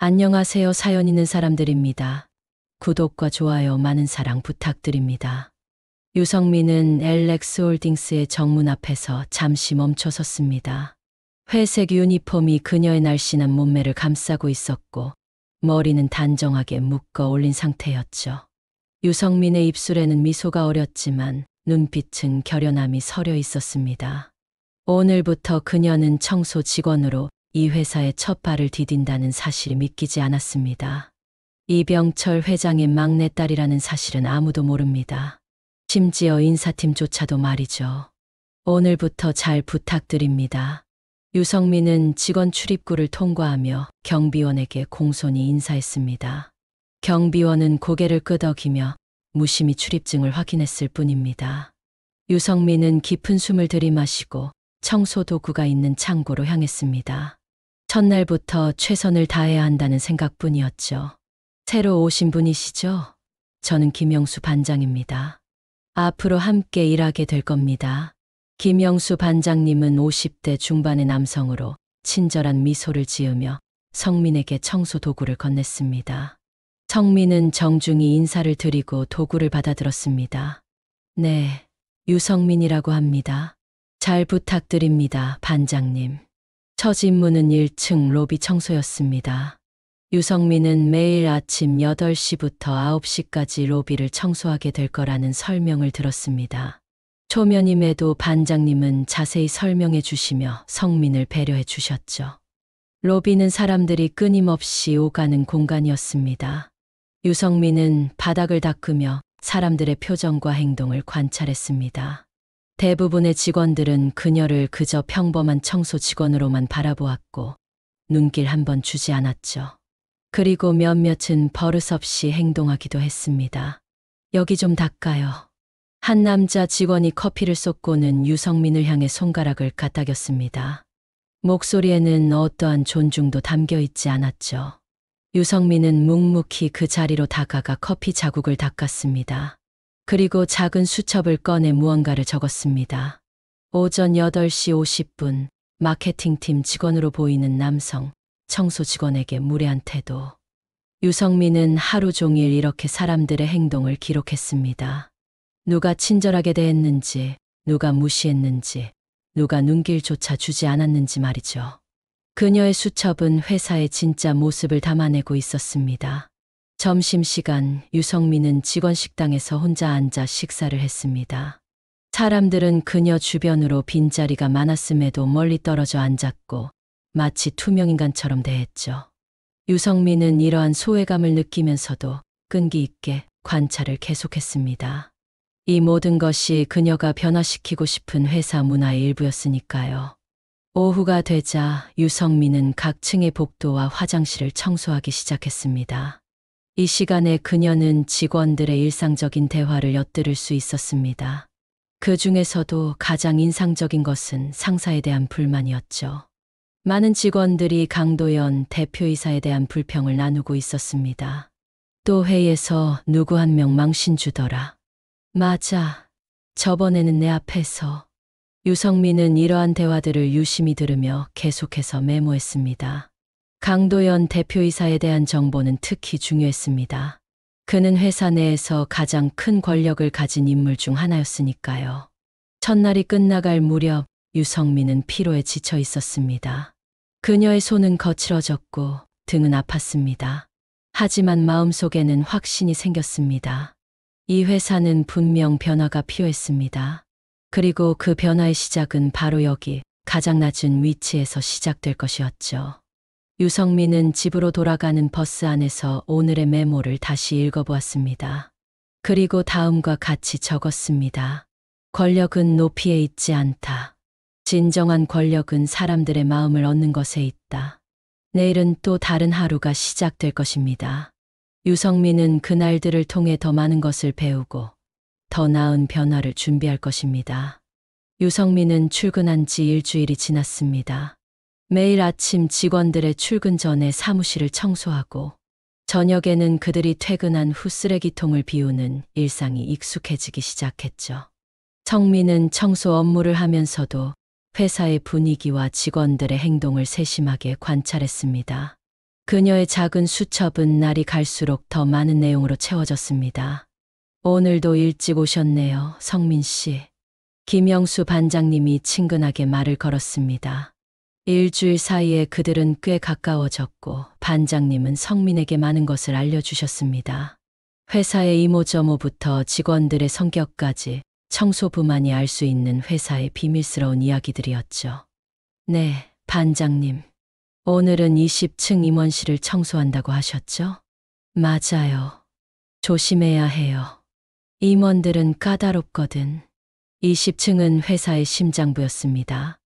안녕하세요. 사연 있는 사람들입니다. 구독과 좋아요 많은 사랑 부탁드립니다. 유성민은 LX 홀딩스의 정문 앞에서 잠시 멈춰 섰습니다. 회색 유니폼이 그녀의 날씬한 몸매를 감싸고 있었고 머리는 단정하게 묶어 올린 상태였죠. 유성민의 입술에는 미소가 어렸지만 눈빛은 결연함이 서려 있었습니다. 오늘부터 그녀는 청소 직원으로 이 회사에 첫 발을 디딘다는 사실이 믿기지 않았습니다. 이병철 회장의 막내딸이라는 사실은 아무도 모릅니다. 심지어 인사팀조차도 말이죠. 오늘부터 잘 부탁드립니다. 유성민은 직원 출입구를 통과하며 경비원에게 공손히 인사했습니다. 경비원은 고개를 끄덕이며 무심히 출입증을 확인했을 뿐입니다. 유성민은 깊은 숨을 들이마시고 청소 도구가 있는 창고로 향했습니다. 첫날부터 최선을 다해야 한다는 생각뿐이었죠. 새로 오신 분이시죠? 저는 김영수 반장입니다. 앞으로 함께 일하게 될 겁니다. 김영수 반장님은 50대 중반의 남성으로 친절한 미소를 지으며 성민에게 청소 도구를 건넸습니다. 성민은 정중히 인사를 드리고 도구를 받아들었습니다. 네, 유성민이라고 합니다. 잘 부탁드립니다, 반장님. 첫 임무는 1층 로비 청소였습니다. 유성민은 매일 아침 8시부터 9시까지 로비를 청소하게 될 거라는 설명을 들었습니다. 초면임에도 반장님은 자세히 설명해 주시며 성민을 배려해 주셨죠. 로비는 사람들이 끊임없이 오가는 공간이었습니다. 유성민은 바닥을 닦으며 사람들의 표정과 행동을 관찰했습니다. 대부분의 직원들은 그녀를 그저 평범한 청소 직원으로만 바라보았고 눈길 한번 주지 않았죠. 그리고 몇몇은 버릇없이 행동하기도 했습니다. 여기 좀 닦아요. 한 남자 직원이 커피를 쏟고는 유성민을 향해 손가락을 까딱였습니다. 목소리에는 어떠한 존중도 담겨 있지 않았죠. 유성민은 묵묵히 그 자리로 다가가 커피 자국을 닦았습니다. 그리고 작은 수첩을 꺼내 무언가를 적었습니다. 오전 8시 50분 마케팅팀 직원으로 보이는 남성 청소 직원에게 무례한 태도. 유성민은 하루 종일 이렇게 사람들의 행동을 기록했습니다. 누가 친절하게 대했는지, 누가 무시했는지, 누가 눈길조차 주지 않았는지 말이죠. 그녀의 수첩은 회사의 진짜 모습을 담아내고 있었습니다. 점심시간 유성민은 직원 식당에서 혼자 앉아 식사를 했습니다. 사람들은 그녀 주변으로 빈자리가 많았음에도 멀리 떨어져 앉았고 마치 투명인간처럼 대했죠. 유성민은 이러한 소외감을 느끼면서도 끈기 있게 관찰을 계속했습니다. 이 모든 것이 그녀가 변화시키고 싶은 회사 문화의 일부였으니까요. 오후가 되자 유성민은 각 층의 복도와 화장실을 청소하기 시작했습니다. 이 시간에 그녀는 직원들의 일상적인 대화를 엿들을 수 있었습니다. 그 중에서도 가장 인상적인 것은 상사에 대한 불만이었죠. 많은 직원들이 강도연 대표이사에 대한 불평을 나누고 있었습니다. 또 회의에서 누구 한 명 망신 주더라. 맞아. 저번에는 내 앞에서. 유성민은 이러한 대화들을 유심히 들으며 계속해서 메모했습니다. 강도연 대표이사에 대한 정보는 특히 중요했습니다. 그는 회사 내에서 가장 큰 권력을 가진 인물 중 하나였으니까요. 첫날이 끝나갈 무렵 유성민은 피로에 지쳐 있었습니다. 그녀의 손은 거칠어졌고 등은 아팠습니다. 하지만 마음속에는 확신이 생겼습니다. 이 회사는 분명 변화가 필요했습니다. 그리고 그 변화의 시작은 바로 여기 가장 낮은 위치에서 시작될 것이었죠. 유성민은 집으로 돌아가는 버스 안에서 오늘의 메모를 다시 읽어보았습니다. 그리고 다음과 같이 적었습니다. 권력은 높이에 있지 않다. 진정한 권력은 사람들의 마음을 얻는 것에 있다. 내일은 또 다른 하루가 시작될 것입니다. 유성민은 그날들을 통해 더 많은 것을 배우고 더 나은 변화를 준비할 것입니다. 유성민은 출근한 지 일주일이 지났습니다. 매일 아침 직원들의 출근 전에 사무실을 청소하고 저녁에는 그들이 퇴근한 후 쓰레기통을 비우는 일상이 익숙해지기 시작했죠. 성민은 청소 업무를 하면서도 회사의 분위기와 직원들의 행동을 세심하게 관찰했습니다. 그녀의 작은 수첩은 날이 갈수록 더 많은 내용으로 채워졌습니다. 오늘도 일찍 오셨네요, 성민 씨. 김영수 반장님이 친근하게 말을 걸었습니다. 일주일 사이에 그들은 꽤 가까워졌고 반장님은 성민에게 많은 것을 알려주셨습니다. 회사의 이모저모부터 직원들의 성격까지 청소부만이 알 수 있는 회사의 비밀스러운 이야기들이었죠. 네, 반장님. 오늘은 20층 임원실을 청소한다고 하셨죠? 맞아요. 조심해야 해요. 임원들은 까다롭거든. 20층은 회사의 심장부였습니다.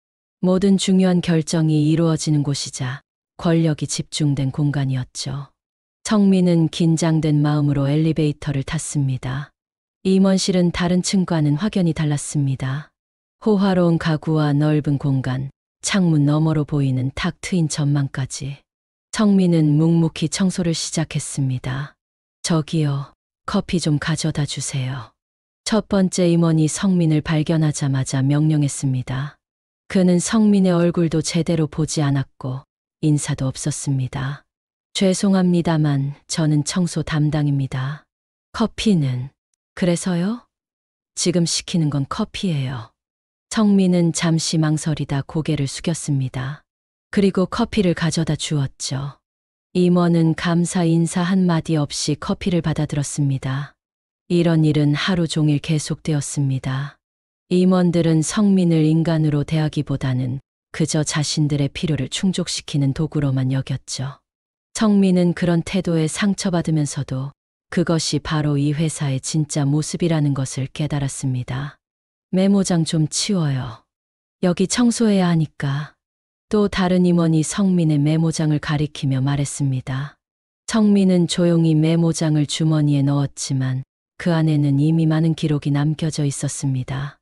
모든 중요한 결정이 이루어지는 곳이자 권력이 집중된 공간이었죠. 성민은 긴장된 마음으로 엘리베이터를 탔습니다. 임원실은 다른 층과는 확연히 달랐습니다. 호화로운 가구와 넓은 공간, 창문 너머로 보이는 탁 트인 전망까지. 성민은 묵묵히 청소를 시작했습니다. 저기요, 커피 좀 가져다 주세요. 첫 번째 임원이 성민을 발견하자마자 명령했습니다. 그는 성민의 얼굴도 제대로 보지 않았고 인사도 없었습니다. 죄송합니다만 저는 청소 담당입니다. 커피는? 그래서요? 지금 시키는 건 커피예요. 성민은 잠시 망설이다 고개를 숙였습니다. 그리고 커피를 가져다 주었죠. 임원은 감사 인사 한마디 없이 커피를 받아들었습니다. 이런 일은 하루 종일 계속되었습니다. 임원들은 성민을 인간으로 대하기보다는 그저 자신들의 필요를 충족시키는 도구로만 여겼죠. 성민은 그런 태도에 상처받으면서도 그것이 바로 이 회사의 진짜 모습이라는 것을 깨달았습니다. 메모장 좀 치워요. 여기 청소해야 하니까. 또 다른 임원이 성민의 메모장을 가리키며 말했습니다. 성민은 조용히 메모장을 주머니에 넣었지만 그 안에는 이미 많은 기록이 남겨져 있었습니다.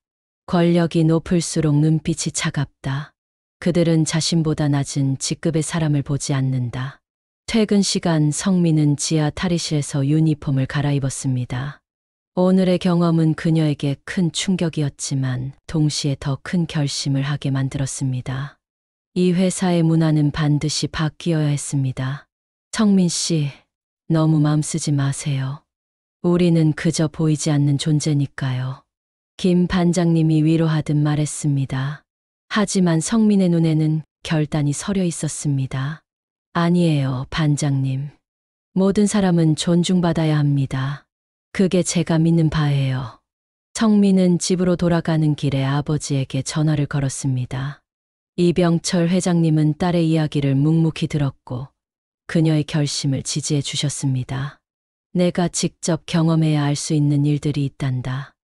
권력이 높을수록 눈빛이 차갑다. 그들은 자신보다 낮은 직급의 사람을 보지 않는다. 퇴근 시간 성민은 지하 탈의실에서 유니폼을 갈아입었습니다. 오늘의 경험은 그녀에게 큰 충격이었지만 동시에 더 큰 결심을 하게 만들었습니다. 이 회사의 문화는 반드시 바뀌어야 했습니다. 성민 씨, 너무 마음 쓰지 마세요. 우리는 그저 보이지 않는 존재니까요. 김 반장님이 위로하듯 말했습니다. 하지만 성민의 눈에는 결단이 서려 있었습니다. 아니에요, 반장님. 모든 사람은 존중받아야 합니다. 그게 제가 믿는 바예요. 성민은 집으로 돌아가는 길에 아버지에게 전화를 걸었습니다. 이병철 회장님은 딸의 이야기를 묵묵히 들었고 그녀의 결심을 지지해 주셨습니다. 내가 직접 경험해야 알 수 있는 일들이 있단다.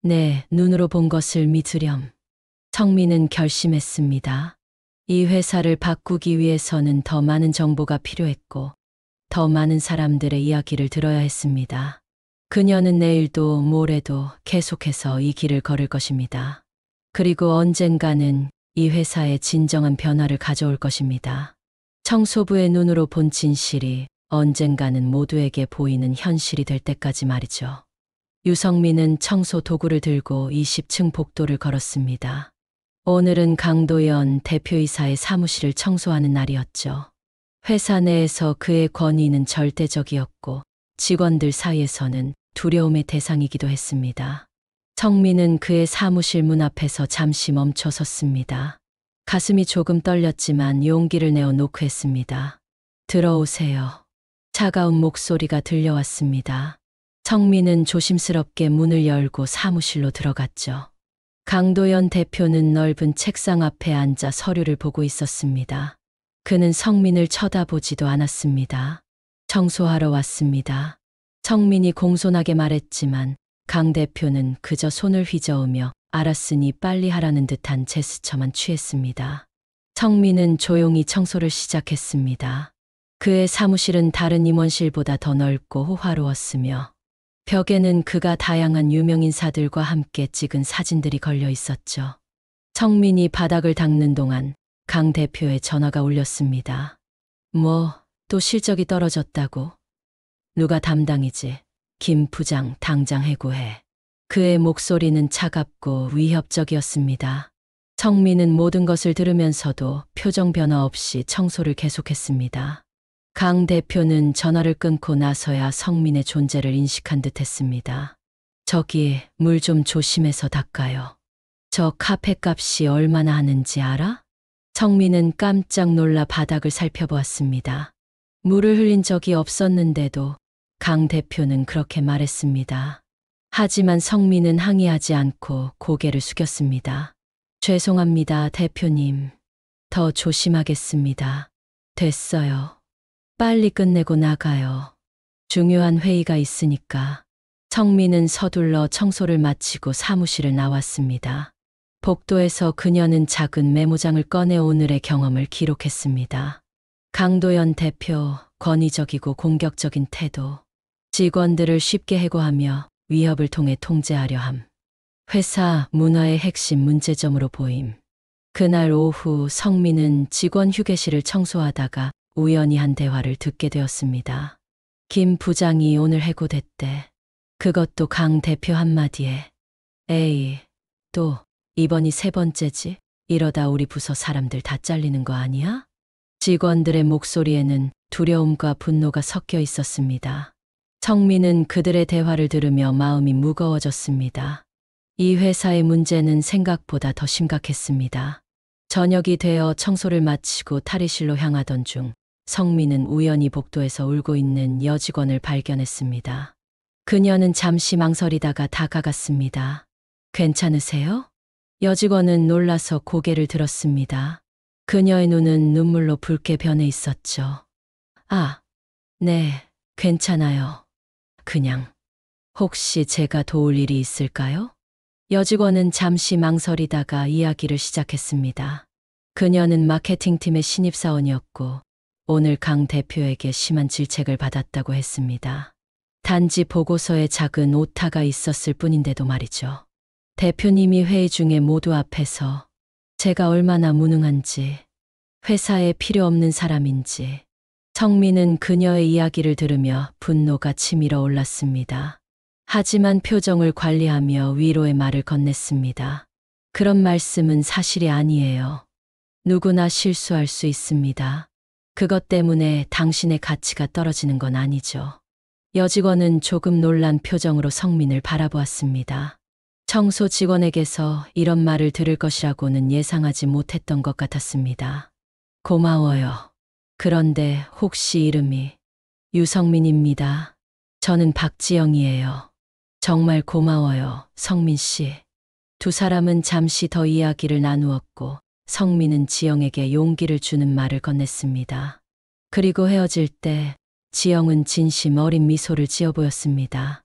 네, 눈으로 본 것을 믿으렴. 성민은 결심했습니다. 이 회사를 바꾸기 위해서는 더 많은 정보가 필요했고 더 많은 사람들의 이야기를 들어야 했습니다. 그녀는 내일도 모레도 계속해서 이 길을 걸을 것입니다. 그리고 언젠가는 이 회사에 진정한 변화를 가져올 것입니다. 청소부의 눈으로 본 진실이 언젠가는 모두에게 보이는 현실이 될 때까지 말이죠. 유성민은 청소 도구를 들고 20층 복도를 걸었습니다. 오늘은 강도연 대표이사의 사무실을 청소하는 날이었죠. 회사 내에서 그의 권위는 절대적이었고 직원들 사이에서는 두려움의 대상이기도 했습니다. 성민은 그의 사무실 문 앞에서 잠시 멈춰 섰습니다. 가슴이 조금 떨렸지만 용기를 내어 노크했습니다. 들어오세요. 차가운 목소리가 들려왔습니다. 성민은 조심스럽게 문을 열고 사무실로 들어갔죠. 강도연 대표는 넓은 책상 앞에 앉아 서류를 보고 있었습니다. 그는 성민을 쳐다보지도 않았습니다. 청소하러 왔습니다. 성민이 공손하게 말했지만 강 대표는 그저 손을 휘저으며 알았으니 빨리 하라는 듯한 제스처만 취했습니다. 성민은 조용히 청소를 시작했습니다. 그의 사무실은 다른 임원실보다 더 넓고 호화로웠으며 벽에는 그가 다양한 유명인사들과 함께 찍은 사진들이 걸려 있었죠. 성민이 바닥을 닦는 동안 강 대표의 전화가 울렸습니다. 뭐, 또 실적이 떨어졌다고? 누가 담당이지? 김 부장 당장 해고해. 그의 목소리는 차갑고 위협적이었습니다. 성민은 모든 것을 들으면서도 표정 변화 없이 청소를 계속했습니다. 강 대표는 전화를 끊고 나서야 성민의 존재를 인식한 듯 했습니다. 저기 물 좀 조심해서 닦아요. 저 카페값이 얼마나 하는지 알아? 성민은 깜짝 놀라 바닥을 살펴보았습니다. 물을 흘린 적이 없었는데도 강 대표는 그렇게 말했습니다. 하지만 성민은 항의하지 않고 고개를 숙였습니다. 죄송합니다, 대표님. 더 조심하겠습니다. 됐어요. 빨리 끝내고 나가요. 중요한 회의가 있으니까. 성민은 서둘러 청소를 마치고 사무실을 나왔습니다. 복도에서 그녀는 작은 메모장을 꺼내 오늘의 경험을 기록했습니다. 강도연 대표, 권위적이고 공격적인 태도. 직원들을 쉽게 해고하며 위협을 통해 통제하려 함. 회사 문화의 핵심 문제점으로 보임. 그날 오후 성민은 직원 휴게실을 청소하다가 우연히 한 대화를 듣게 되었습니다. 김 부장이 오늘 해고됐대. 그것도 강 대표 한마디에. 에이, 또 이번이 세 번째지? 이러다 우리 부서 사람들 다 잘리는 거 아니야? 직원들의 목소리에는 두려움과 분노가 섞여 있었습니다. 성민은 그들의 대화를 들으며 마음이 무거워졌습니다. 이 회사의 문제는 생각보다 더 심각했습니다. 저녁이 되어 청소를 마치고 탈의실로 향하던 중 성민은 우연히 복도에서 울고 있는 여직원을 발견했습니다. 그녀는 잠시 망설이다가 다가갔습니다. 괜찮으세요? 여직원은 놀라서 고개를 들었습니다. 그녀의 눈은 눈물로 붉게 변해 있었죠. 아, 네, 괜찮아요. 그냥 혹시 제가 도울 일이 있을까요? 여직원은 잠시 망설이다가 이야기를 시작했습니다. 그녀는 마케팅팀의 신입사원이었고 오늘 강 대표에게 심한 질책을 받았다고 했습니다. 단지 보고서에 작은 오타가 있었을 뿐인데도 말이죠. 대표님이 회의 중에 모두 앞에서 제가 얼마나 무능한지, 회사에 필요 없는 사람인지, 성민은 그녀의 이야기를 들으며 분노가 치밀어 올랐습니다. 하지만 표정을 관리하며 위로의 말을 건넸습니다. 그런 말씀은 사실이 아니에요. 누구나 실수할 수 있습니다. 그것 때문에 당신의 가치가 떨어지는 건 아니죠. 여직원은 조금 놀란 표정으로 성민을 바라보았습니다. 청소 직원에게서 이런 말을 들을 것이라고는 예상하지 못했던 것 같았습니다. 고마워요. 그런데 혹시 이름이 유성민입니다. 저는 박지영이에요. 정말 고마워요, 성민 씨. 두 사람은 잠시 더 이야기를 나누었고 성민은 지영에게 용기를 주는 말을 건넸습니다. 그리고 헤어질 때 지영은 진심 어린 미소를 지어 보였습니다.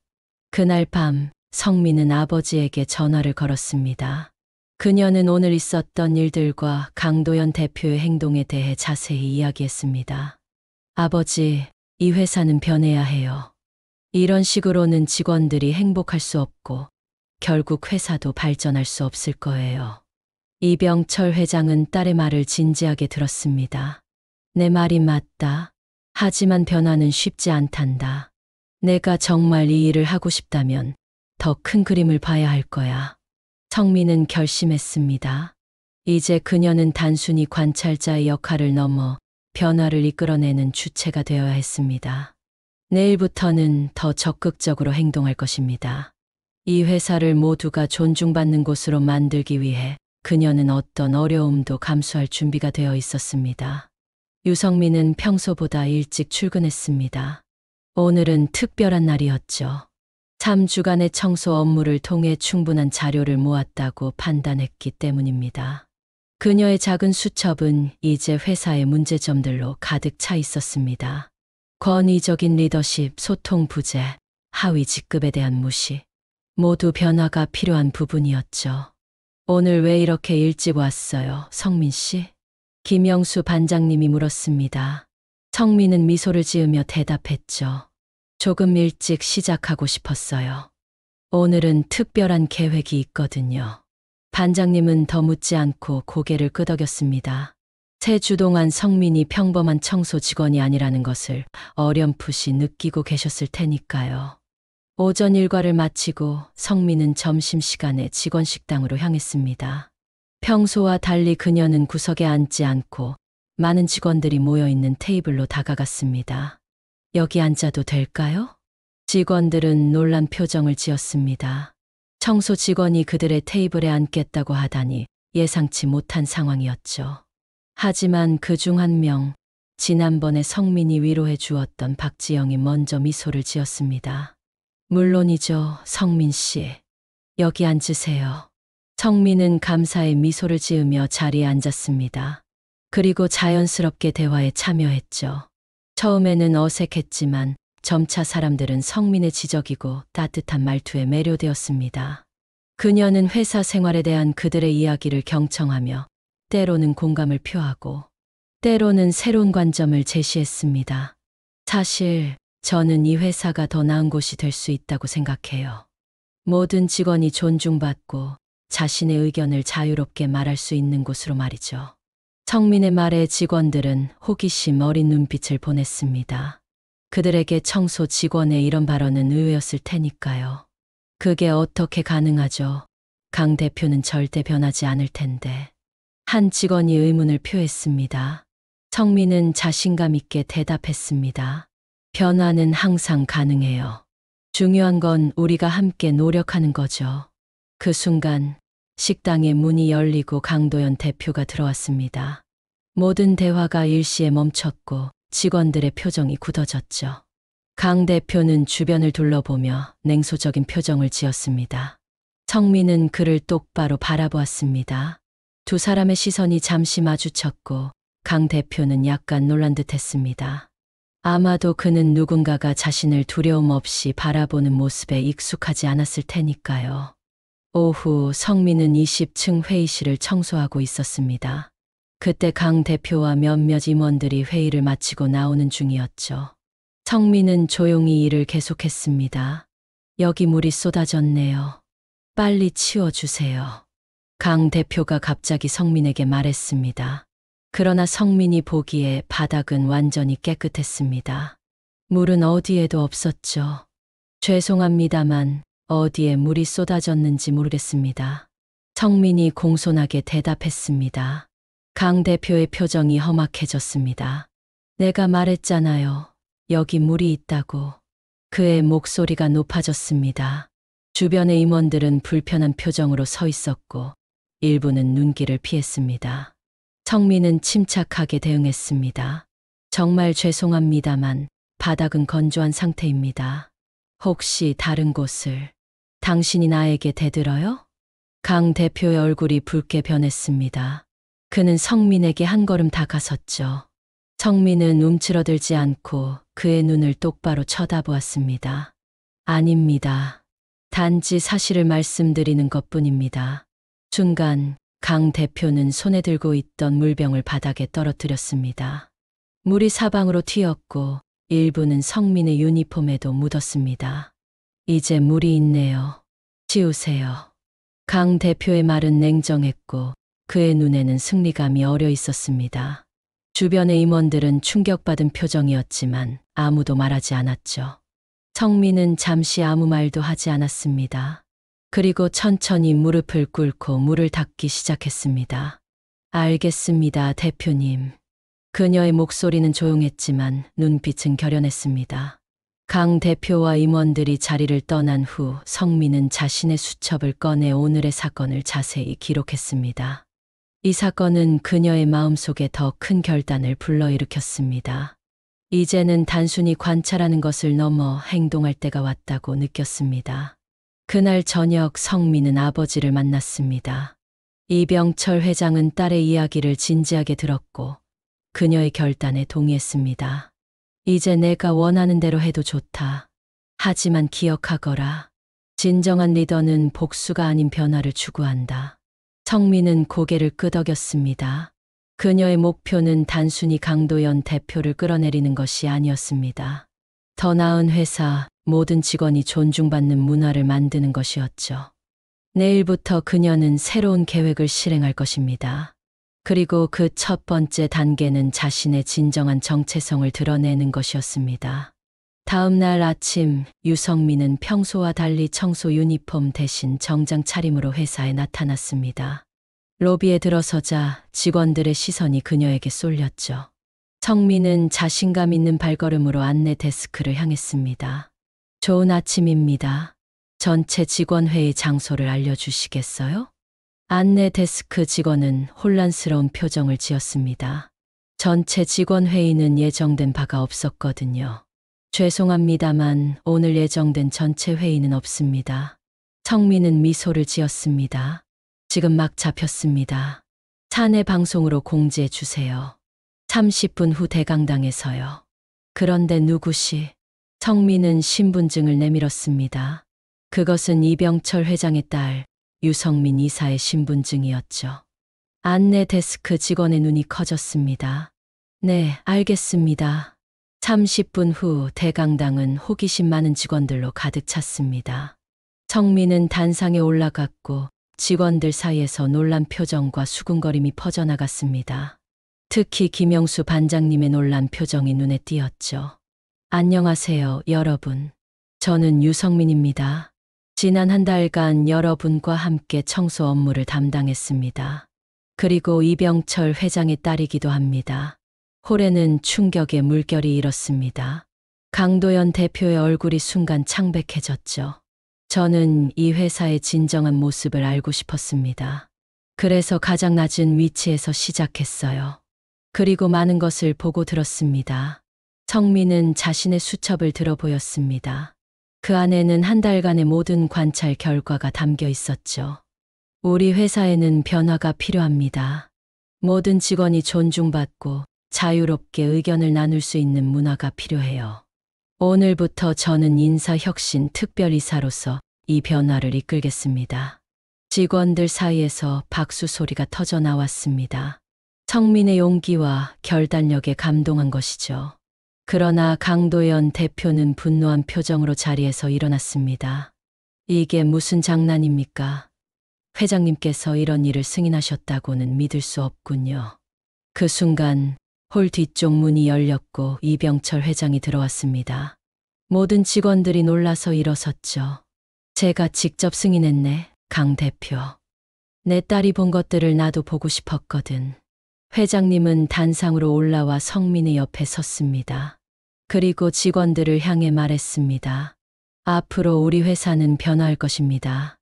그날 밤 성민은 아버지에게 전화를 걸었습니다. 그녀는 오늘 있었던 일들과 강도연 대표의 행동에 대해 자세히 이야기했습니다. 아버지, 이 회사는 변해야 해요. 이런 식으로는 직원들이 행복할 수 없고 결국 회사도 발전할 수 없을 거예요. 이병철 회장은 딸의 말을 진지하게 들었습니다. 내 말이 맞다. 하지만 변화는 쉽지 않단다. 내가 정말 이 일을 하고 싶다면 더 큰 그림을 봐야 할 거야. 성민은 결심했습니다. 이제 그녀는 단순히 관찰자의 역할을 넘어 변화를 이끌어내는 주체가 되어야 했습니다. 내일부터는 더 적극적으로 행동할 것입니다. 이 회사를 모두가 존중받는 곳으로 만들기 위해 그녀는 어떤 어려움도 감수할 준비가 되어 있었습니다. 유성민은 평소보다 일찍 출근했습니다. 오늘은 특별한 날이었죠. 3주간의 청소 업무를 통해 충분한 자료를 모았다고 판단했기 때문입니다. 그녀의 작은 수첩은 이제 회사의 문제점들로 가득 차 있었습니다. 권위적인 리더십, 소통 부재, 하위 직급에 대한 무시. 모두 변화가 필요한 부분이었죠. 오늘 왜 이렇게 일찍 왔어요, 성민 씨? 김영수 반장님이 물었습니다. 성민은 미소를 지으며 대답했죠. 조금 일찍 시작하고 싶었어요. 오늘은 특별한 계획이 있거든요. 반장님은 더 묻지 않고 고개를 끄덕였습니다. 3주 동안 성민이 평범한 청소 직원이 아니라는 것을 어렴풋이 느끼고 계셨을 테니까요. 오전 일과를 마치고 성민은 점심시간에 직원 식당으로 향했습니다. 평소와 달리 그녀는 구석에 앉지 않고 많은 직원들이 모여 있는 테이블로 다가갔습니다. 여기 앉아도 될까요? 직원들은 놀란 표정을 지었습니다. 청소 직원이 그들의 테이블에 앉겠다고 하다니 예상치 못한 상황이었죠. 하지만 그 중 한 명, 지난번에 성민이 위로해 주었던 박지영이 먼저 미소를 지었습니다. 물론이죠, 성민 씨. 여기 앉으세요. 성민은 감사의 미소를 지으며 자리에 앉았습니다. 그리고 자연스럽게 대화에 참여했죠. 처음에는 어색했지만 점차 사람들은 성민의 지적이고 따뜻한 말투에 매료되었습니다. 그녀는 회사 생활에 대한 그들의 이야기를 경청하며 때로는 공감을 표하고 때로는 새로운 관점을 제시했습니다. 사실 저는 이 회사가 더 나은 곳이 될 수 있다고 생각해요. 모든 직원이 존중받고 자신의 의견을 자유롭게 말할 수 있는 곳으로 말이죠. 성민의 말에 직원들은 호기심 어린 눈빛을 보냈습니다. 그들에게 청소 직원의 이런 발언은 의외였을 테니까요. 그게 어떻게 가능하죠? 강 대표는 절대 변하지 않을 텐데. 한 직원이 의문을 표했습니다. 성민은 자신감 있게 대답했습니다. 변화는 항상 가능해요. 중요한 건 우리가 함께 노력하는 거죠. 그 순간 식당의 문이 열리고 강도연 대표가 들어왔습니다. 모든 대화가 일시에 멈췄고 직원들의 표정이 굳어졌죠. 강 대표는 주변을 둘러보며 냉소적인 표정을 지었습니다. 성민은 그를 똑바로 바라보았습니다. 두 사람의 시선이 잠시 마주쳤고 강 대표는 약간 놀란 듯했습니다. 아마도 그는 누군가가 자신을 두려움 없이 바라보는 모습에 익숙하지 않았을 테니까요. 오후 성민은 20층 회의실을 청소하고 있었습니다. 그때 강 대표와 몇몇 임원들이 회의를 마치고 나오는 중이었죠. 성민은 조용히 일을 계속했습니다. 여기 물이 쏟아졌네요. 빨리 치워주세요. 강 대표가 갑자기 성민에게 말했습니다. 그러나 성민이 보기에 바닥은 완전히 깨끗했습니다. 물은 어디에도 없었죠. 죄송합니다만 어디에 물이 쏟아졌는지 모르겠습니다. 성민이 공손하게 대답했습니다. 강 대표의 표정이 험악해졌습니다. 내가 말했잖아요. 여기 물이 있다고. 그의 목소리가 높아졌습니다. 주변의 임원들은 불편한 표정으로 서 있었고 일부는 눈길을 피했습니다. 성민은 침착하게 대응했습니다. 정말 죄송합니다만 바닥은 건조한 상태입니다. 혹시 다른 곳을 당신이 나에게 대들어요? 강 대표의 얼굴이 붉게 변했습니다. 그는 성민에게 한 걸음 다가섰죠. 성민은 움츠러들지 않고 그의 눈을 똑바로 쳐다보았습니다. 아닙니다. 단지 사실을 말씀드리는 것뿐입니다. 순간 강 대표는 손에 들고 있던 물병을 바닥에 떨어뜨렸습니다. 물이 사방으로 튀었고 일부는 성민의 유니폼에도 묻었습니다. 이제 물이 있네요. 치우세요. 강 대표의 말은 냉정했고 그의 눈에는 승리감이 어려 있었습니다. 주변의 임원들은 충격받은 표정이었지만 아무도 말하지 않았죠. 성민은 잠시 아무 말도 하지 않았습니다. 그리고 천천히 무릎을 꿇고 물을 닦기 시작했습니다. 알겠습니다, 대표님. 그녀의 목소리는 조용했지만 눈빛은 결연했습니다. 강 대표와 임원들이 자리를 떠난 후 성민은 자신의 수첩을 꺼내 오늘의 사건을 자세히 기록했습니다. 이 사건은 그녀의 마음속에 더 큰 결단을 불러일으켰습니다. 이제는 단순히 관찰하는 것을 넘어 행동할 때가 왔다고 느꼈습니다. 그날 저녁 성민은 아버지를 만났습니다. 이병철 회장은 딸의 이야기를 진지하게 들었고 그녀의 결단에 동의했습니다. 이제 내가 원하는 대로 해도 좋다. 하지만 기억하거라. 진정한 리더는 복수가 아닌 변화를 추구한다. 성민은 고개를 끄덕였습니다. 그녀의 목표는 단순히 강도연 대표를 끌어내리는 것이 아니었습니다. 더 나은 회사, 모든 직원이 존중받는 문화를 만드는 것이었죠. 내일부터 그녀는 새로운 계획을 실행할 것입니다. 그리고 그 첫 번째 단계는 자신의 진정한 정체성을 드러내는 것이었습니다. 다음 날 아침 유성민은 평소와 달리 청소 유니폼 대신 정장 차림으로 회사에 나타났습니다. 로비에 들어서자 직원들의 시선이 그녀에게 쏠렸죠. 성민은 자신감 있는 발걸음으로 안내 데스크를 향했습니다. 좋은 아침입니다. 전체 직원 회의 장소를 알려주시겠어요? 안내 데스크 직원은 혼란스러운 표정을 지었습니다. 전체 직원 회의는 예정된 바가 없었거든요. 죄송합니다만 오늘 예정된 전체 회의는 없습니다. 성민은 미소를 지었습니다. 지금 막 잡혔습니다. 사내 방송으로 공지해 주세요. 30분 후 대강당에서요. 그런데 누구시? 성민은 신분증을 내밀었습니다. 그것은 이병철 회장의 딸 유성민 이사의 신분증이었죠. 안내 데스크 직원의 눈이 커졌습니다. 네, 알겠습니다. 30분 후 대강당은 호기심 많은 직원들로 가득 찼습니다. 성민은 단상에 올라갔고 직원들 사이에서 놀란 표정과 수군거림이 퍼져나갔습니다. 특히 김영수 반장님의 놀란 표정이 눈에 띄었죠. 안녕하세요, 여러분. 저는 유성민입니다. 지난 한 달간 여러분과 함께 청소 업무를 담당했습니다. 그리고 이병철 회장의 딸이기도 합니다. 홀에는 충격의 물결이 일었습니다. 강도연 대표의 얼굴이 순간 창백해졌죠. 저는 이 회사의 진정한 모습을 알고 싶었습니다. 그래서 가장 낮은 위치에서 시작했어요. 그리고 많은 것을 보고 들었습니다. 성민은 자신의 수첩을 들어 보였습니다. 그 안에는 한 달간의 모든 관찰 결과가 담겨 있었죠. 우리 회사에는 변화가 필요합니다. 모든 직원이 존중받고 자유롭게 의견을 나눌 수 있는 문화가 필요해요. 오늘부터 저는 인사혁신 특별이사로서 이 변화를 이끌겠습니다. 직원들 사이에서 박수 소리가 터져 나왔습니다. 성민의 용기와 결단력에 감동한 것이죠. 그러나 강도연 대표는 분노한 표정으로 자리에서 일어났습니다. 이게 무슨 장난입니까? 회장님께서 이런 일을 승인하셨다고는 믿을 수 없군요. 그 순간 홀 뒤쪽 문이 열렸고 이병철 회장이 들어왔습니다. 모든 직원들이 놀라서 일어섰죠. 제가 직접 승인했네, 강 대표. 내 딸이 본 것들을 나도 보고 싶었거든. 회장님은 단상으로 올라와 성민의 옆에 섰습니다. 그리고 직원들을 향해 말했습니다. 앞으로 우리 회사는 변화할 것입니다.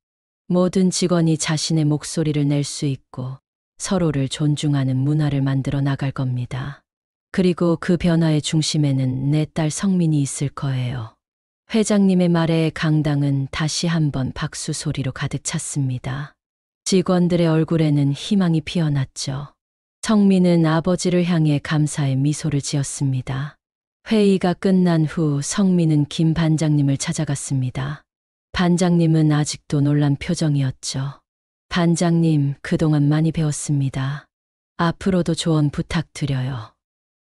모든 직원이 자신의 목소리를 낼 수 있고 서로를 존중하는 문화를 만들어 나갈 겁니다. 그리고 그 변화의 중심에는 내 딸 성민이 있을 거예요. 회장님의 말에 강당은 다시 한번 박수 소리로 가득 찼습니다. 직원들의 얼굴에는 희망이 피어났죠. 성민은 아버지를 향해 감사의 미소를 지었습니다. 회의가 끝난 후 성민은 김 반장님을 찾아갔습니다. 반장님은 아직도 놀란 표정이었죠. 반장님, 그동안 많이 배웠습니다. 앞으로도 조언 부탁드려요.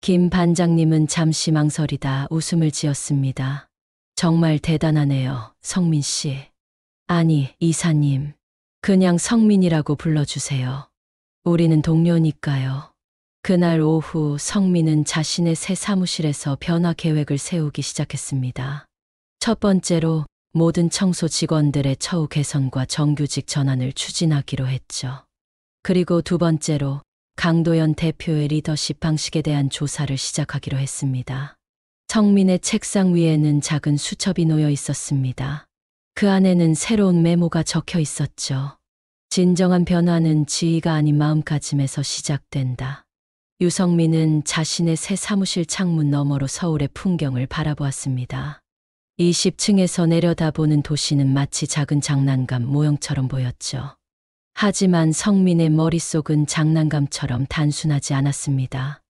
김 반장님은 잠시 망설이다 웃음을 지었습니다. 정말 대단하네요, 성민 씨. 아니, 이사님. 그냥 성민이라고 불러주세요. 우리는 동료니까요. 그날 오후 성민은 자신의 새 사무실에서 변화 계획을 세우기 시작했습니다. 첫 번째로 모든 청소 직원들의 처우 개선과 정규직 전환을 추진하기로 했죠. 그리고 두 번째로 강도연 대표의 리더십 방식에 대한 조사를 시작하기로 했습니다. 성민의 책상 위에는 작은 수첩이 놓여 있었습니다. 그 안에는 새로운 메모가 적혀 있었죠. 진정한 변화는 지위가 아닌 마음가짐에서 시작된다. 유성민은 자신의 새 사무실 창문 너머로 서울의 풍경을 바라보았습니다. 20층에서 내려다보는 도시는 마치 작은 장난감 모형처럼 보였죠. 하지만 성민의 머릿속은 장난감처럼 단순하지 않았습니다.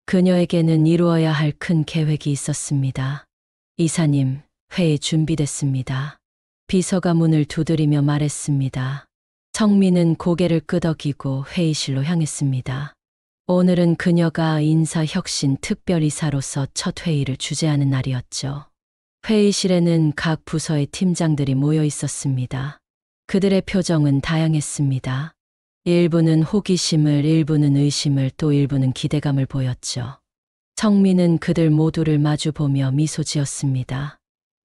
그녀에게는 이루어야 할 큰 계획이 있었습니다. 이사님, 회의 준비됐습니다. 비서가 문을 두드리며 말했습니다. 성민은 고개를 끄덕이고 회의실로 향했습니다. 오늘은 그녀가 인사혁신 특별이사로서 첫 회의를 주재하는 날이었죠. 회의실에는 각 부서의 팀장들이 모여 있었습니다. 그들의 표정은 다양했습니다. 일부는 호기심을, 일부는 의심을, 또 일부는 기대감을 보였죠. 성민은 그들 모두를 마주보며 미소 지었습니다.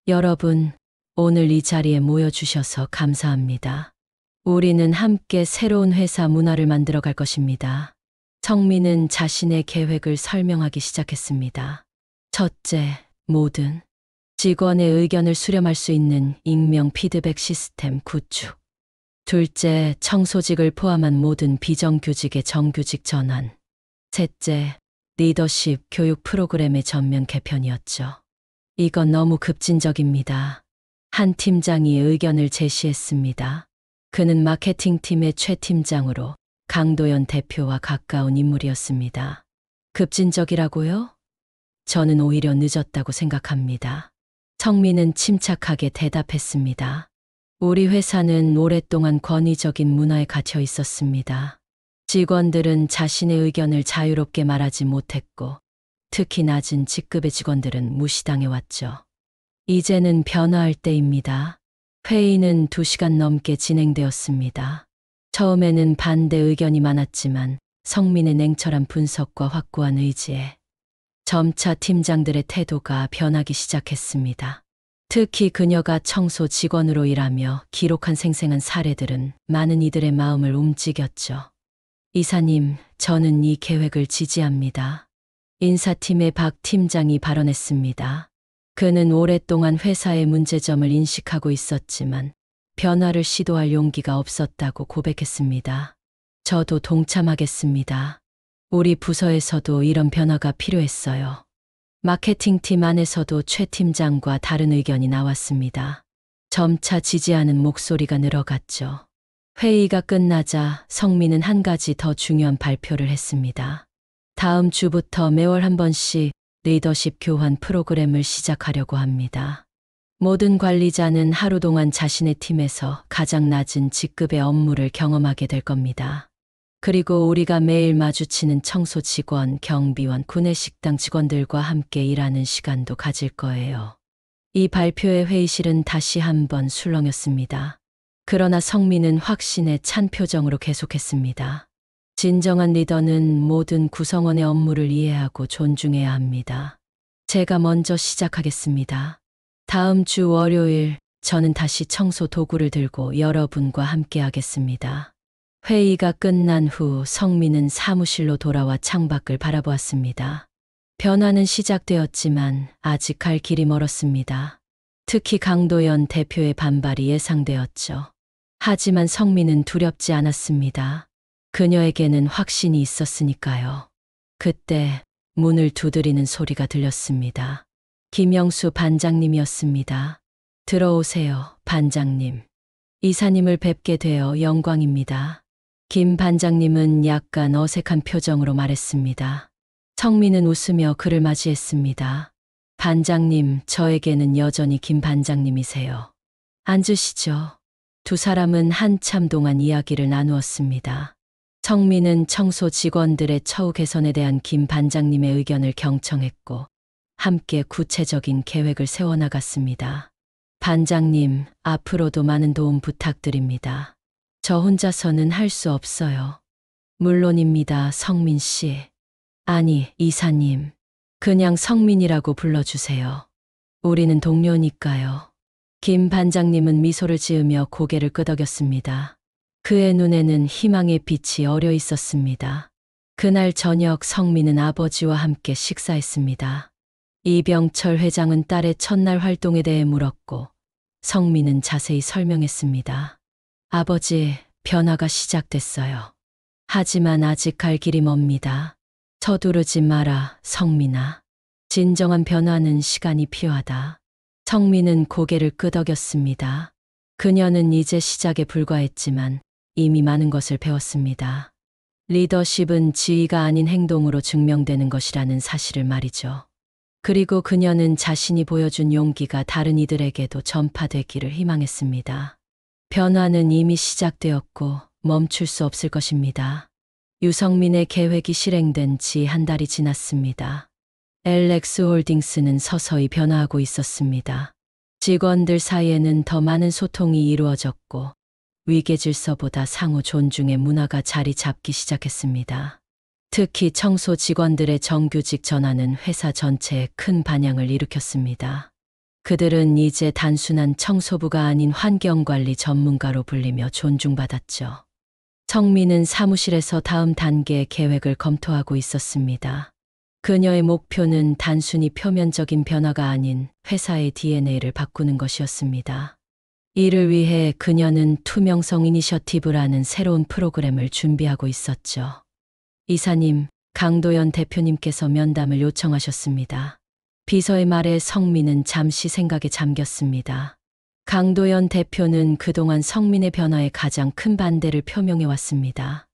여러분, 오늘 이 자리에 모여주셔서 감사합니다. 우리는 함께 새로운 회사 문화를 만들어 갈 것입니다. 성민은 자신의 계획을 설명하기 시작했습니다. 첫째, 모든 직원의 의견을 수렴할 수 있는 익명 피드백 시스템 구축. 둘째, 청소직을 포함한 모든 비정규직의 정규직 전환. 셋째, 리더십 교육 프로그램의 전면 개편이었죠. 이건 너무 급진적입니다. 한 팀장이 의견을 제시했습니다. 그는 마케팅팀의 최 팀장으로 강도연 대표와 가까운 인물이었습니다. 급진적이라고요? 저는 오히려 늦었다고 생각합니다. 성민은 침착하게 대답했습니다. 우리 회사는 오랫동안 권위적인 문화에 갇혀 있었습니다. 직원들은 자신의 의견을 자유롭게 말하지 못했고, 특히 낮은 직급의 직원들은 무시당해왔죠. 이제는 변화할 때입니다. 회의는 2시간 넘게 진행되었습니다. 처음에는 반대 의견이 많았지만 성민의 냉철한 분석과 확고한 의지에 점차 팀장들의 태도가 변하기 시작했습니다. 특히 그녀가 청소 직원으로 일하며 기록한 생생한 사례들은 많은 이들의 마음을 움직였죠. 이사님, 저는 이 계획을 지지합니다. 인사팀의 박 팀장이 발언했습니다. 그는 오랫동안 회사의 문제점을 인식하고 있었지만 변화를 시도할 용기가 없었다고 고백했습니다. 저도 동참하겠습니다. 우리 부서에서도 이런 변화가 필요했어요. 마케팅팀 안에서도 최 팀장과 다른 의견이 나왔습니다. 점차 지지하는 목소리가 늘어갔죠. 회의가 끝나자 성민은 한 가지 더 중요한 발표를 했습니다. 다음 주부터 매월 한 번씩 리더십 교환 프로그램을 시작하려고 합니다. 모든 관리자는 하루 동안 자신의 팀에서 가장 낮은 직급의 업무를 경험하게 될 겁니다. 그리고 우리가 매일 마주치는 청소 직원, 경비원, 구내식당 직원들과 함께 일하는 시간도 가질 거예요. 이 발표의 회의실은 다시 한번 술렁였습니다. 그러나 성민은 확신에 찬 표정으로 계속했습니다. 진정한 리더는 모든 구성원의 업무를 이해하고 존중해야 합니다. 제가 먼저 시작하겠습니다. 다음 주 월요일 저는 다시 청소 도구를 들고 여러분과 함께 하겠습니다. 회의가 끝난 후 성민은 사무실로 돌아와 창밖을 바라보았습니다. 변화는 시작되었지만 아직 갈 길이 멀었습니다. 특히 강도연 대표의 반발이 예상되었죠. 하지만 성민은 두렵지 않았습니다. 그녀에게는 확신이 있었으니까요. 그때 문을 두드리는 소리가 들렸습니다. 김영수 반장님이었습니다. 들어오세요, 반장님. 이사님을 뵙게 되어 영광입니다. 김 반장님은 약간 어색한 표정으로 말했습니다. 성민은 웃으며 그를 맞이했습니다. 반장님, 저에게는 여전히 김 반장님이세요. 앉으시죠. 두 사람은 한참 동안 이야기를 나누었습니다. 성민은 청소 직원들의 처우 개선에 대한 김 반장님의 의견을 경청했고 함께 구체적인 계획을 세워나갔습니다. 반장님, 앞으로도 많은 도움 부탁드립니다. 저 혼자서는 할 수 없어요. 물론입니다, 성민 씨. 아니, 이사님. 그냥 성민이라고 불러주세요. 우리는 동료니까요. 김 반장님은 미소를 지으며 고개를 끄덕였습니다. 그의 눈에는 희망의 빛이 어려 있었습니다. 그날 저녁 성민은 아버지와 함께 식사했습니다. 이병철 회장은 딸의 첫날 활동에 대해 물었고 성민은 자세히 설명했습니다. 아버지, 변화가 시작됐어요. 하지만 아직 갈 길이 멉니다. 서두르지 마라, 성민아. 진정한 변화는 시간이 필요하다. 성민은 고개를 끄덕였습니다. 그녀는 이제 시작에 불과했지만 이미 많은 것을 배웠습니다. 리더십은 지위가 아닌 행동으로 증명되는 것이라는 사실을 말이죠. 그리고 그녀는 자신이 보여준 용기가 다른 이들에게도 전파되기를 희망했습니다. 변화는 이미 시작되었고 멈출 수 없을 것입니다. 유성민의 계획이 실행된 지 한 달이 지났습니다. LX 홀딩스는 서서히 변화하고 있었습니다. 직원들 사이에는 더 많은 소통이 이루어졌고 위계 질서보다 상호 존중의 문화가 자리 잡기 시작했습니다. 특히 청소 직원들의 정규직 전환은 회사 전체에 큰 반향을 일으켰습니다. 그들은 이제 단순한 청소부가 아닌 환경관리 전문가로 불리며 존중받았죠. 성민은 사무실에서 다음 단계의 계획을 검토하고 있었습니다. 그녀의 목표는 단순히 표면적인 변화가 아닌 회사의 DNA를 바꾸는 것이었습니다. 이를 위해 그녀는 투명성 이니셔티브라는 새로운 프로그램을 준비하고 있었죠. 이사님, 강도연 대표님께서 면담을 요청하셨습니다. 비서의 말에 성민은 잠시 생각에 잠겼습니다. 강도연 대표는 그동안 성민의 변화에 가장 큰 반대를 표명해 왔습니다.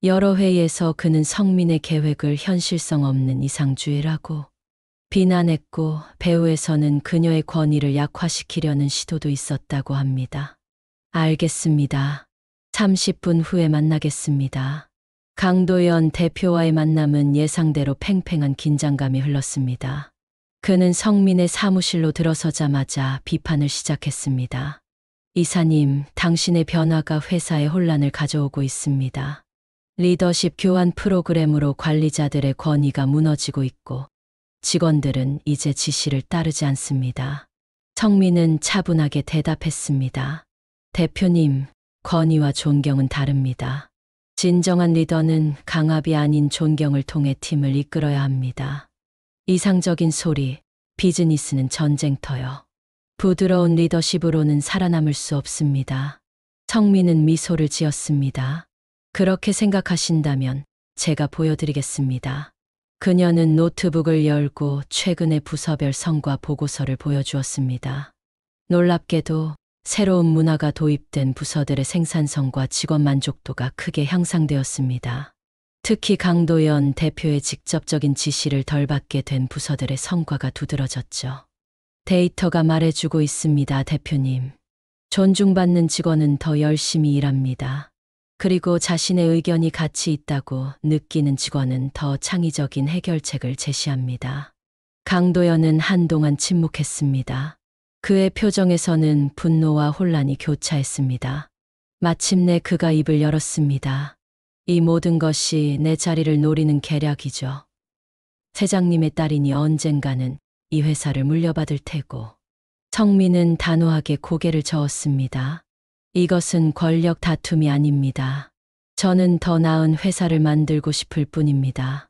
여러 회의에서 그는 성민의 계획을 현실성 없는 이상주의라고 비난했고, 배후에서는 그녀의 권위를 약화시키려는 시도도 있었다고 합니다. 알겠습니다. 30분 후에 만나겠습니다. 강도연 대표와의 만남은 예상대로 팽팽한 긴장감이 흘렀습니다. 그는 성민의 사무실로 들어서자마자 비판을 시작했습니다. 이사님, 당신의 변화가 회사에 혼란을 가져오고 있습니다. 리더십 교환 프로그램으로 관리자들의 권위가 무너지고 있고 직원들은 이제 지시를 따르지 않습니다. 성민은 차분하게 대답했습니다. 대표님, 권위와 존경은 다릅니다. 진정한 리더는 강압이 아닌 존경을 통해 팀을 이끌어야 합니다. 이상적인 소리, 비즈니스는 전쟁터요. 부드러운 리더십으로는 살아남을 수 없습니다. 성민은 미소를 지었습니다. 그렇게 생각하신다면 제가 보여드리겠습니다. 그녀는 노트북을 열고 최근의 부서별 성과 보고서를 보여주었습니다. 놀랍게도 새로운 문화가 도입된 부서들의 생산성과 직원 만족도가 크게 향상되었습니다. 특히 강도연 대표의 직접적인 지시를 덜 받게 된 부서들의 성과가 두드러졌죠. 데이터가 말해주고 있습니다, 대표님. 존중받는 직원은 더 열심히 일합니다. 그리고 자신의 의견이 가치 있다고 느끼는 직원은 더 창의적인 해결책을 제시합니다. 강도연은 한동안 침묵했습니다. 그의 표정에서는 분노와 혼란이 교차했습니다. 마침내 그가 입을 열었습니다. 이 모든 것이 내 자리를 노리는 계략이죠. 회장님의 딸이니 언젠가는 이 회사를 물려받을 테고. 성민은 단호하게 고개를 저었습니다. 이것은 권력 다툼이 아닙니다. 저는 더 나은 회사를 만들고 싶을 뿐입니다.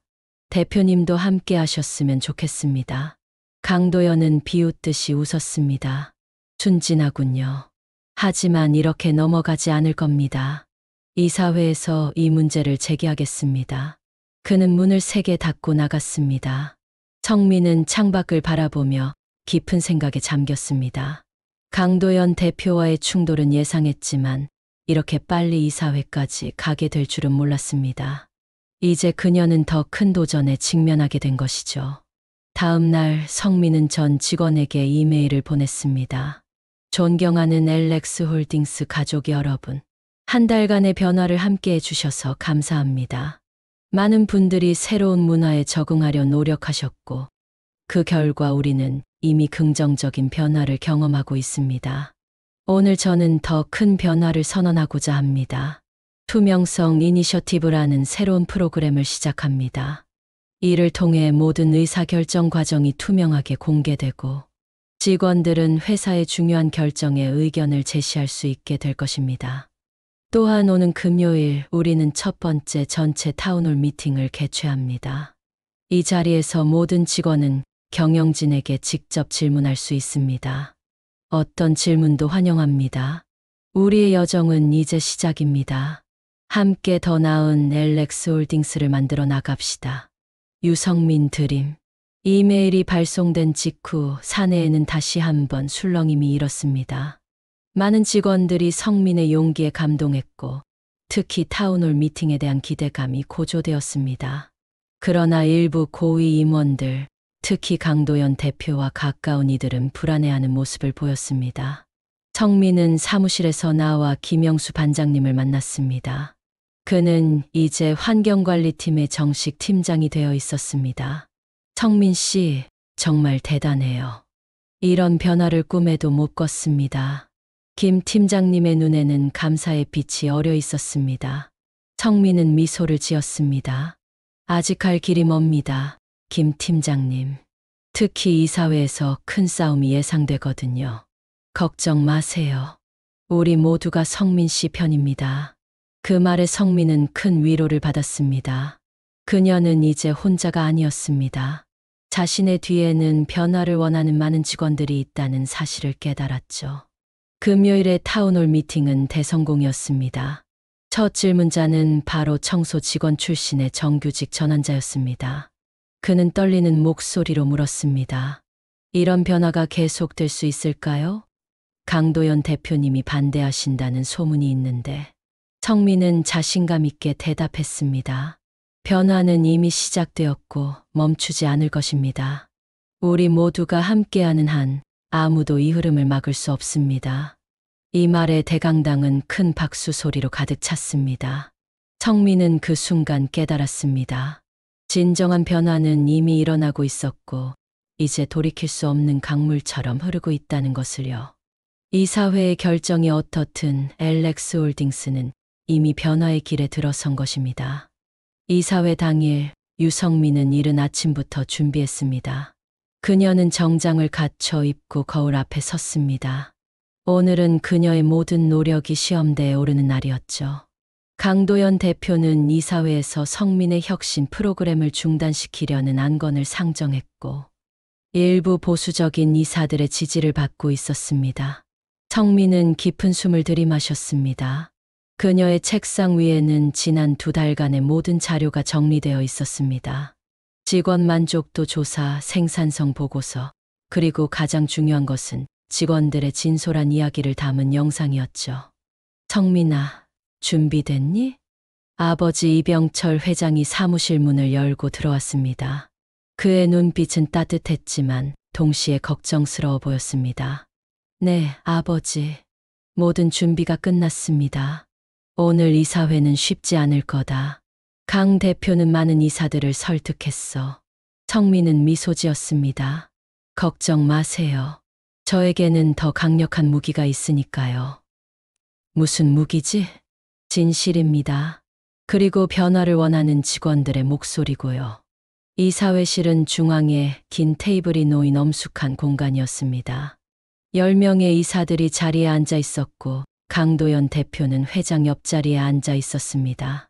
대표님도 함께 하셨으면 좋겠습니다. 강도연은 비웃듯이 웃었습니다. 순진하군요. 하지만 이렇게 넘어가지 않을 겁니다. 이사회에서 이 문제를 제기하겠습니다. 그는 문을 세게 닫고 나갔습니다. 성민은 창밖을 바라보며 깊은 생각에 잠겼습니다. 강도연 대표와의 충돌은 예상했지만 이렇게 빨리 이사회까지 가게 될 줄은 몰랐습니다. 이제 그녀는 더 큰 도전에 직면하게 된 것이죠. 다음 날 성민은 전 직원에게 이메일을 보냈습니다. 존경하는 엘렉스 홀딩스 가족 여러분. 한 달간의 변화를 함께 해주셔서 감사합니다. 많은 분들이 새로운 문화에 적응하려 노력하셨고 그 결과 우리는 이미 긍정적인 변화를 경험하고 있습니다. 오늘 저는 더 큰 변화를 선언하고자 합니다. 투명성 이니셔티브라는 새로운 프로그램을 시작합니다. 이를 통해 모든 의사결정 과정이 투명하게 공개되고 직원들은 회사의 중요한 결정에 의견을 제시할 수 있게 될 것입니다. 또한 오는 금요일 우리는 첫 번째 전체 타운홀 미팅을 개최합니다. 이 자리에서 모든 직원은 경영진에게 직접 질문할 수 있습니다. 어떤 질문도 환영합니다. 우리의 여정은 이제 시작입니다. 함께 더 나은 엘렉스 홀딩스를 만들어 나갑시다. 유성민 드림. 이메일이 발송된 직후 사내에는 다시 한번 술렁임이 일었습니다. 많은 직원들이 성민의 용기에 감동했고 특히 타운홀 미팅에 대한 기대감이 고조되었습니다. 그러나 일부 고위 임원들, 특히 강도연 대표와 가까운 이들은 불안해하는 모습을 보였습니다. 성민은 사무실에서 나와 김영수 반장님을 만났습니다. 그는 이제 환경관리팀의 정식 팀장이 되어 있었습니다. 성민 씨, 정말 대단해요. 이런 변화를 꿈에도 못 꿨습니다. 김 팀장님의 눈에는 감사의 빛이 어려 있었습니다. 성민은 미소를 지었습니다. 아직 갈 길이 멉니다. 김 팀장님. 특히 이사회에서 큰 싸움이 예상되거든요. 걱정 마세요. 우리 모두가 성민 씨 편입니다. 그 말에 성민은 큰 위로를 받았습니다. 그녀는 이제 혼자가 아니었습니다. 자신의 뒤에는 변화를 원하는 많은 직원들이 있다는 사실을 깨달았죠. 금요일의 타운홀 미팅은 대성공이었습니다. 첫 질문자는 바로 청소 직원 출신의 정규직 전환자였습니다. 그는 떨리는 목소리로 물었습니다. 이런 변화가 계속될 수 있을까요? 강도연 대표님이 반대하신다는 소문이 있는데. 성민은 자신감 있게 대답했습니다. 변화는 이미 시작되었고 멈추지 않을 것입니다. 우리 모두가 함께하는 한 아무도 이 흐름을 막을 수 없습니다. 이 말에 대강당은 큰 박수 소리로 가득 찼습니다. 성민은 그 순간 깨달았습니다. 진정한 변화는 이미 일어나고 있었고 이제 돌이킬 수 없는 강물처럼 흐르고 있다는 것을요. 이사회의 결정이 어떻든 엘렉스 홀딩스는 이미 변화의 길에 들어선 것입니다. 이사회 당일 유성민은 이른 아침부터 준비했습니다. 그녀는 정장을 갖춰 입고 거울 앞에 섰습니다. 오늘은 그녀의 모든 노력이 시험대에 오르는 날이었죠. 강도연 대표는 이사회에서 성민의 혁신 프로그램을 중단시키려는 안건을 상정했고 일부 보수적인 이사들의 지지를 받고 있었습니다. 성민은 깊은 숨을 들이마셨습니다. 그녀의 책상 위에는 지난 2달간의 모든 자료가 정리되어 있었습니다. 직원 만족도 조사, 생산성 보고서, 그리고 가장 중요한 것은 직원들의 진솔한 이야기를 담은 영상이었죠. 성민아, 준비됐니? 아버지 이병철 회장이 사무실 문을 열고 들어왔습니다. 그의 눈빛은 따뜻했지만 동시에 걱정스러워 보였습니다. 네, 아버지. 모든 준비가 끝났습니다. 오늘 이사회는 쉽지 않을 거다. 강 대표는 많은 이사들을 설득했어. 성민은 미소 지었습니다. 걱정 마세요. 저에게는 더 강력한 무기가 있으니까요. 무슨 무기지? 진실입니다. 그리고 변화를 원하는 직원들의 목소리고요. 이사회실은 중앙에 긴 테이블이 놓인 엄숙한 공간이었습니다. 10명의 이사들이 자리에 앉아 있었고 강도연 대표는 회장 옆자리에 앉아 있었습니다.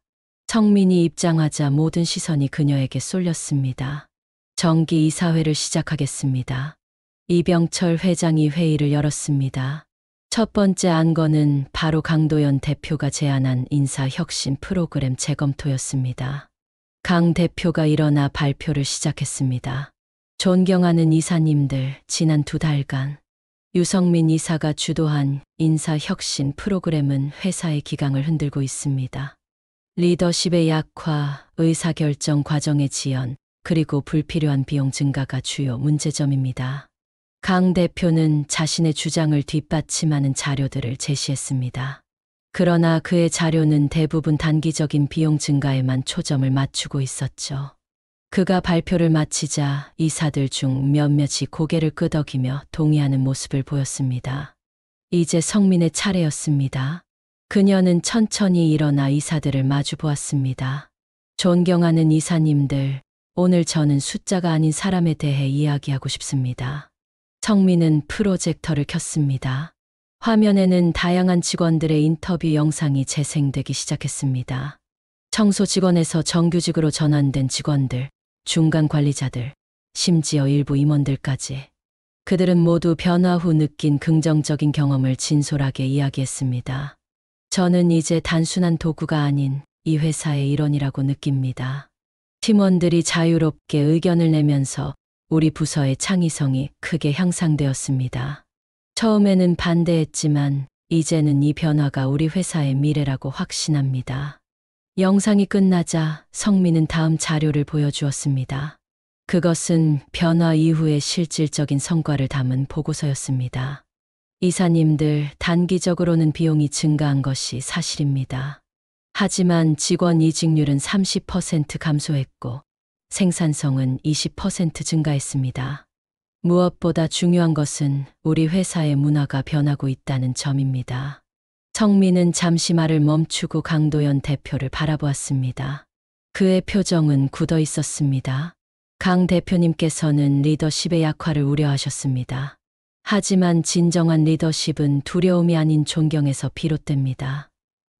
성민이 입장하자 모든 시선이 그녀에게 쏠렸습니다. 정기 이사회를 시작하겠습니다. 이병철 회장이 회의를 열었습니다. 첫 번째 안건은 바로 강도연 대표가 제안한 인사혁신 프로그램 재검토였습니다. 강 대표가 일어나 발표를 시작했습니다. 존경하는 이사님들, 지난 2달간 유성민 이사가 주도한 인사혁신 프로그램은 회사의 기강을 흔들고 있습니다. 리더십의 약화, 의사결정 과정의 지연, 그리고 불필요한 비용 증가가 주요 문제점입니다. 강 대표는 자신의 주장을 뒷받침하는 자료들을 제시했습니다. 그러나 그의 자료는 대부분 단기적인 비용 증가에만 초점을 맞추고 있었죠. 그가 발표를 마치자 이사들 중 몇몇이 고개를 끄덕이며 동의하는 모습을 보였습니다. 이제 성민의 차례였습니다. 그녀는 천천히 일어나 이사들을 마주 보았습니다. 존경하는 이사님들, 오늘 저는 숫자가 아닌 사람에 대해 이야기하고 싶습니다. 성민은 프로젝터를 켰습니다. 화면에는 다양한 직원들의 인터뷰 영상이 재생되기 시작했습니다. 청소 직원에서 정규직으로 전환된 직원들, 중간 관리자들, 심지어 일부 임원들까지. 그들은 모두 변화 후 느낀 긍정적인 경험을 진솔하게 이야기했습니다. 저는 이제 단순한 도구가 아닌 이 회사의 일원이라고 느낍니다. 팀원들이 자유롭게 의견을 내면서 우리 부서의 창의성이 크게 향상되었습니다. 처음에는 반대했지만 이제는 이 변화가 우리 회사의 미래라고 확신합니다. 영상이 끝나자 성민은 다음 자료를 보여주었습니다. 그것은 변화 이후의 실질적인 성과를 담은 보고서였습니다. 이사님들, 단기적으로는 비용이 증가한 것이 사실입니다. 하지만 직원 이직률은 30% 감소했고 생산성은 20% 증가했습니다. 무엇보다 중요한 것은 우리 회사의 문화가 변하고 있다는 점입니다. 성민은 잠시 말을 멈추고 강도연 대표를 바라보았습니다. 그의 표정은 굳어 있었습니다. 강 대표님께서는 리더십의 약화를 우려하셨습니다. 하지만 진정한 리더십은 두려움이 아닌 존경에서 비롯됩니다.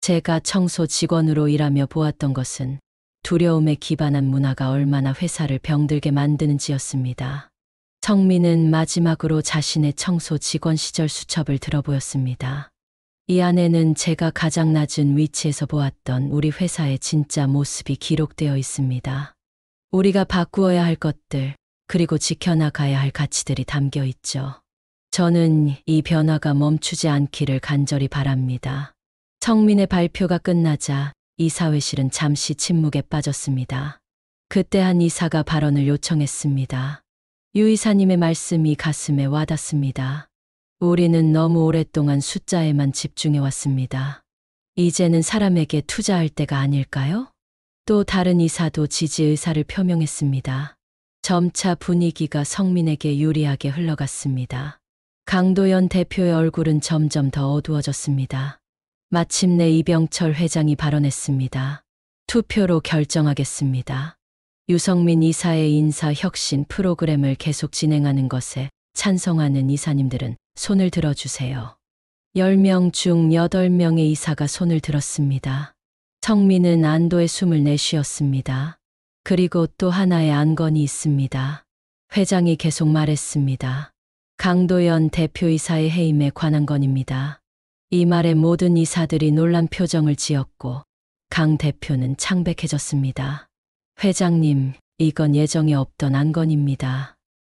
제가 청소 직원으로 일하며 보았던 것은 두려움에 기반한 문화가 얼마나 회사를 병들게 만드는지였습니다. 성민은 마지막으로 자신의 청소 직원 시절 수첩을 들어보였습니다. 이 안에는 제가 가장 낮은 위치에서 보았던 우리 회사의 진짜 모습이 기록되어 있습니다. 우리가 바꾸어야 할 것들, 그리고 지켜나가야 할 가치들이 담겨 있죠. 저는 이 변화가 멈추지 않기를 간절히 바랍니다. 성민의 발표가 끝나자 이사회실은 잠시 침묵에 빠졌습니다. 그때 한 이사가 발언을 요청했습니다. 유 이사님의 말씀이 가슴에 와닿습니다. 우리는 너무 오랫동안 숫자에만 집중해 왔습니다. 이제는 사람에게 투자할 때가 아닐까요? 또 다른 이사도 지지 의사를 표명했습니다. 점차 분위기가 성민에게 유리하게 흘러갔습니다. 강도연 대표의 얼굴은 점점 더 어두워졌습니다. 마침내 이병철 회장이 발언했습니다. 투표로 결정하겠습니다. 유성민 이사의 인사 혁신 프로그램을 계속 진행하는 것에 찬성하는 이사님들은 손을 들어주세요. 10명 중 8명의 이사가 손을 들었습니다. 성민은 안도의 숨을 내쉬었습니다. 그리고 또 하나의 안건이 있습니다. 회장이 계속 말했습니다. 강도연 대표이사의 해임에 관한 건입니다. 이 말에 모든 이사들이 놀란 표정을 지었고 강 대표는 창백해졌습니다. 회장님, 이건 예정에 없던 안건입니다.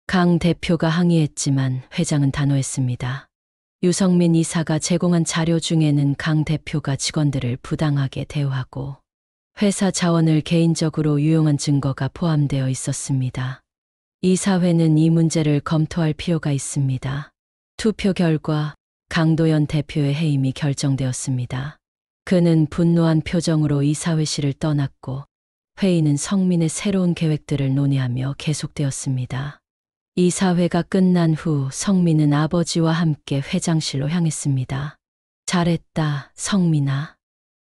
강 대표가 항의했지만 회장은 단호했습니다. 유성민 이사가 제공한 자료 중에는 강 대표가 직원들을 부당하게 대우하고 회사 자원을 개인적으로 유용한 증거가 포함되어 있었습니다. 이사회는 이 문제를 검토할 필요가 있습니다. 투표 결과 강도연 대표의 해임이 결정되었습니다. 그는 분노한 표정으로 이사회실을 떠났고 회의는 성민의 새로운 계획들을 논의하며 계속되었습니다. 이사회가 끝난 후 성민은 아버지와 함께 회장실로 향했습니다. 잘했다, 성민아.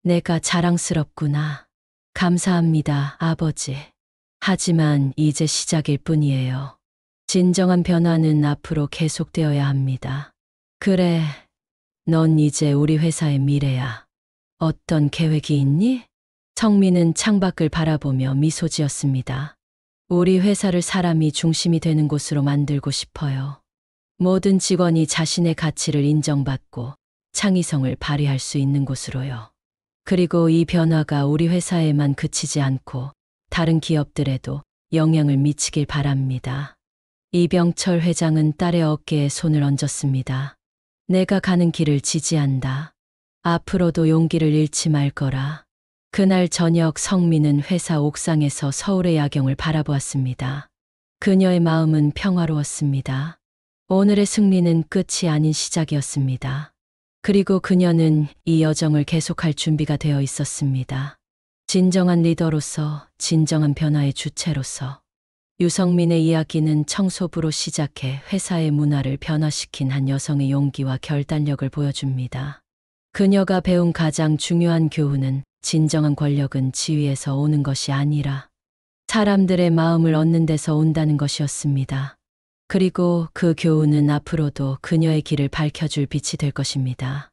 내가 자랑스럽구나. 감사합니다, 아버지. 하지만 이제 시작일 뿐이에요. 진정한 변화는 앞으로 계속되어야 합니다. 그래, 넌 이제 우리 회사의 미래야. 어떤 계획이 있니? 성민은 창밖을 바라보며 미소 지었습니다. 우리 회사를 사람이 중심이 되는 곳으로 만들고 싶어요. 모든 직원이 자신의 가치를 인정받고 창의성을 발휘할 수 있는 곳으로요. 그리고 이 변화가 우리 회사에만 그치지 않고 다른 기업들에도 영향을 미치길 바랍니다. 이병철 회장은 딸의 어깨에 손을 얹었습니다. 내가 가는 길을 지지한다. 앞으로도 용기를 잃지 말 거라. 그날 저녁 성민은 회사 옥상에서 서울의 야경을 바라보았습니다. 그녀의 마음은 평화로웠습니다. 오늘의 승리는 끝이 아닌 시작이었습니다. 그리고 그녀는 이 여정을 계속할 준비가 되어 있었습니다. 진정한 리더로서, 진정한 변화의 주체로서. 유성민의 이야기는 청소부로 시작해 회사의 문화를 변화시킨 한 여성의 용기와 결단력을 보여줍니다. 그녀가 배운 가장 중요한 교훈은 진정한 권력은 지위에서 오는 것이 아니라 사람들의 마음을 얻는 데서 온다는 것이었습니다. 그리고 그 교훈은 앞으로도 그녀의 길을 밝혀줄 빛이 될 것입니다.